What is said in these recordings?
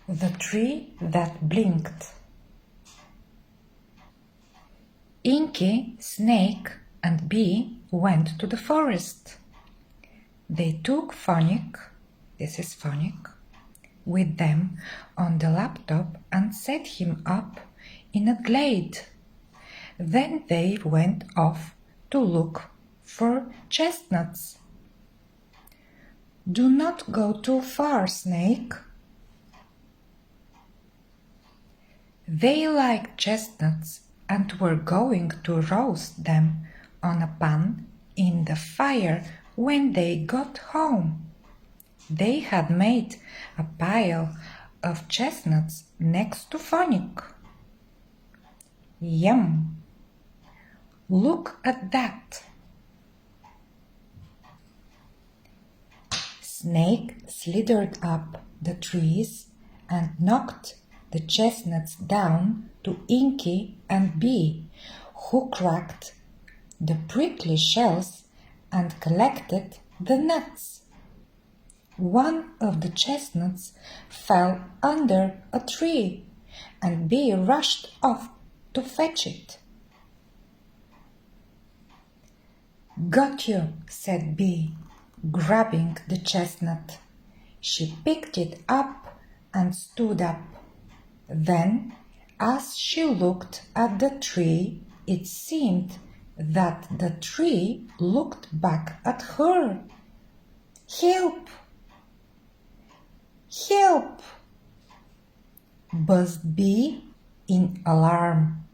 The tree that blinked. Inky, Snake, and Bee went to the forest. They took Phonic, this is Phonic, with them on the laptop and set him up in a glade. Then they went off to look for chestnuts. Do not go too far, Snake. They liked chestnuts and were going to roast them on a pan in the fire when they got home. They had made a pile of chestnuts next to Phonic. Yum! Look at that! Snake slithered up the trees and knocked the chestnuts down to Inky and Bee, who cracked the prickly shells and collected the nuts. One of the chestnuts fell under a tree, and Bee rushed off to fetch it. "Got you," said Bee, grabbing the chestnut. She picked it up and stood up. Then, as she looked at the tree, it seemed that the tree looked back at her. "Help! Help!" buzzed Bee in alarm.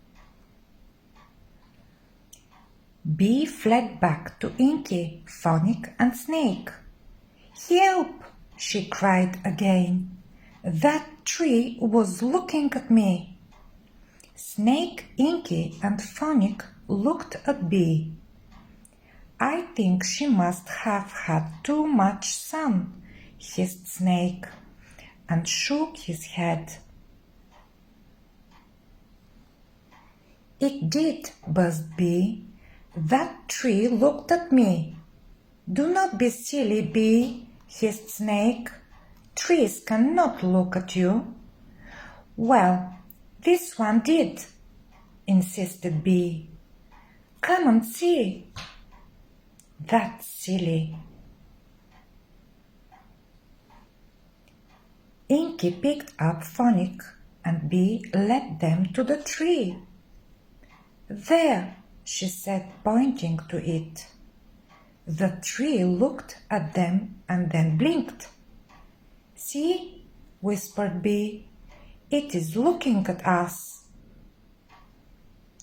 Bee fled back to Inky, Phonic, and Snake. "Help!" she cried again. "That tree was looking at me." Snake, Inky, and Phonic looked at Bee. "I think she must have had too much sun," hissed Snake, and shook his head. "It did," buzzed Bee. "That tree looked at me." "Do not be silly, Bee," hissed Snake. "Trees cannot look at you." "Well, this one did," insisted Bee. "Come and see." "That's silly." Inky picked up Phonic and Bee led them to the tree. "There," she said, pointing to it. The tree looked at them and then blinked. "See," whispered Bee, "it is looking at us."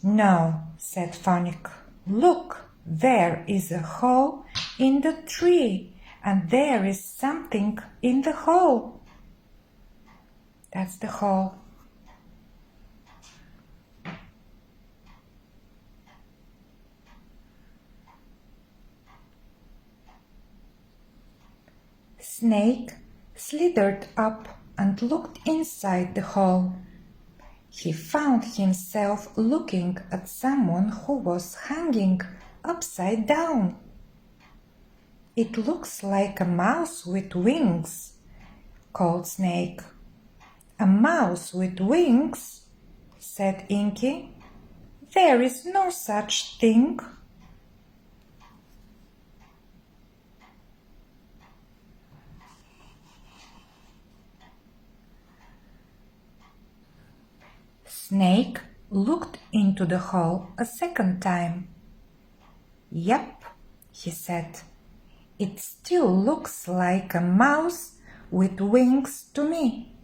"No," said Phonic. "Look, there is a hole in the tree, and there is something in the hole." That's the hole. Snake slithered up and looked inside the hole. He found himself looking at someone who was hanging upside down. "It looks like a mouse with wings," called Snake. "A mouse with wings?" said Inky. "There is no such thing." Snake looked into the hole a second time. "Yep," he said, "it still looks like a mouse with wings to me.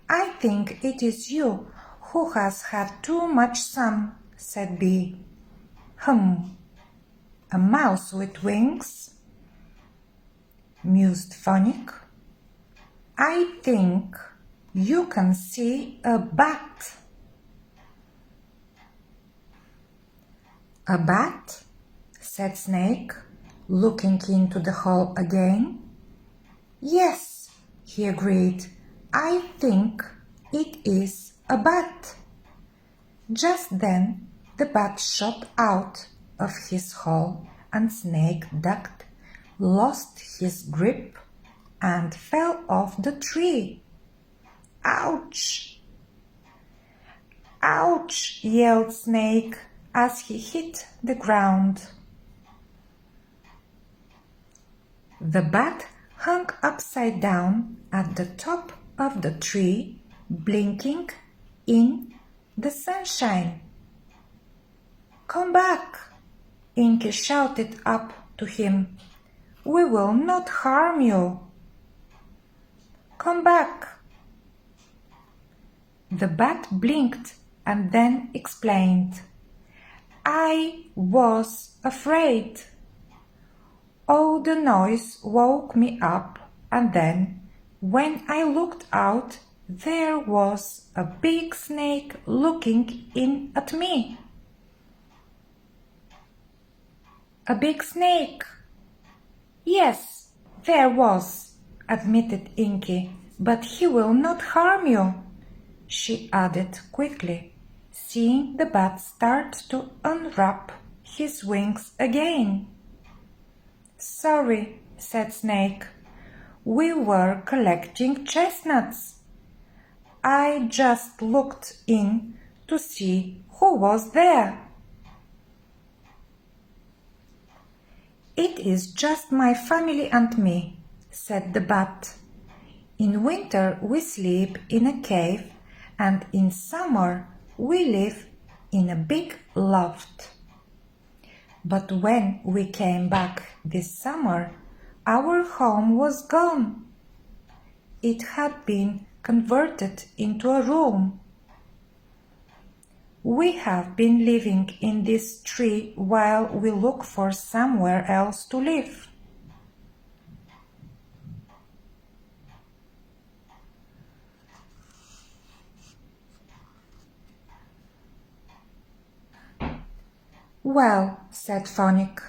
I think it is you who has had too much sun," said Bee. A mouse with wings?" mused Phonic. "I think you can see a bat." "A bat?" said Snake, looking into the hole again. "Yes," he agreed, "I think it is a bat." Just then the bat shot out of his hole and Snake ducked, lost his grip, and fell off the tree. Ouch! Ouch! Yelled Snake as he hit the ground. The bat hung upside down at the top of the tree, blinking in the sunshine. Come back! Inky shouted up to him. We will not harm you. Come back! The bat blinked and then explained. I was afraid. All the noise woke me up, and then, when I looked out, there was a big snake looking in at me. A big snake? Yes, there was, admitted Inky, but he will not harm you, she added quickly, seeing the bat start to unwrap his wings again. Sorry, said Snake. We were collecting chestnuts. I just looked in to see who was there. It is just my family and me, said the bat. In winter we sleep in a cave, and in summer we live in a big loft. But when we came back this summer, our home was gone. It had been converted into a room. We have been living in this tree while we look for somewhere else to live. Well, said Phonic,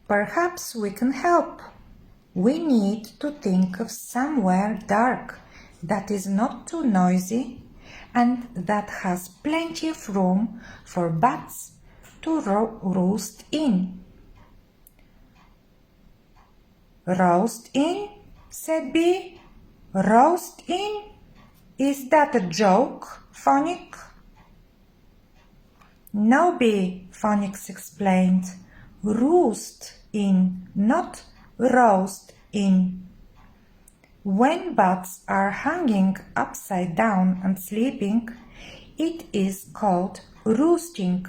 perhaps we can help. We need to think of somewhere dark that is not too noisy and that has plenty of room for bats to roost in. Roast in? Said Bee. Roast in? Is that a joke, Phonic? No, Bee, Phonics explained. Roost in, not roast in. When bats are hanging upside down and sleeping, it is called roosting.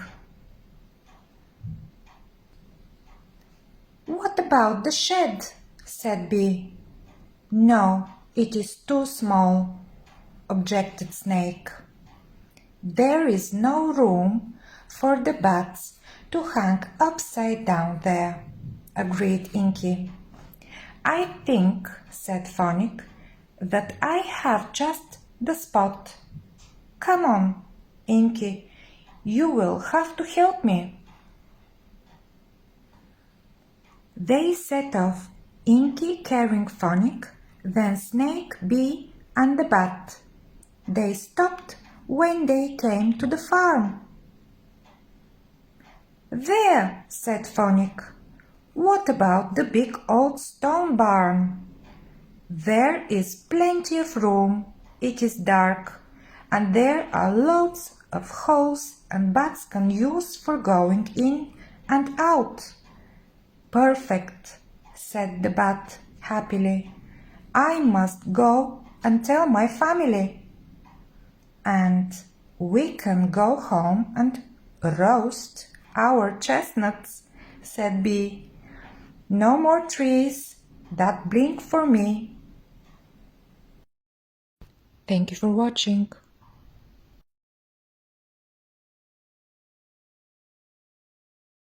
What about the shed? Said Bee. No, it is too small, objected Snake. There is no room for the bats to hang upside down there, agreed Inky. I think, said Phonic, that I have just the spot. Come on, Inky, you will have to help me. They set off, Inky carrying Phonic, then Snake, Bee, and the bat. They stopped when they came to the farm. There, said Phonic. What about the big old stone barn? There is plenty of room, it is dark, and there are loads of holes and bats can use for going in and out. Perfect, said the bat happily. I must go and tell my family. And we can go home and roast our chestnuts, said Bee. No more trees that blink for me. Thank you for watching.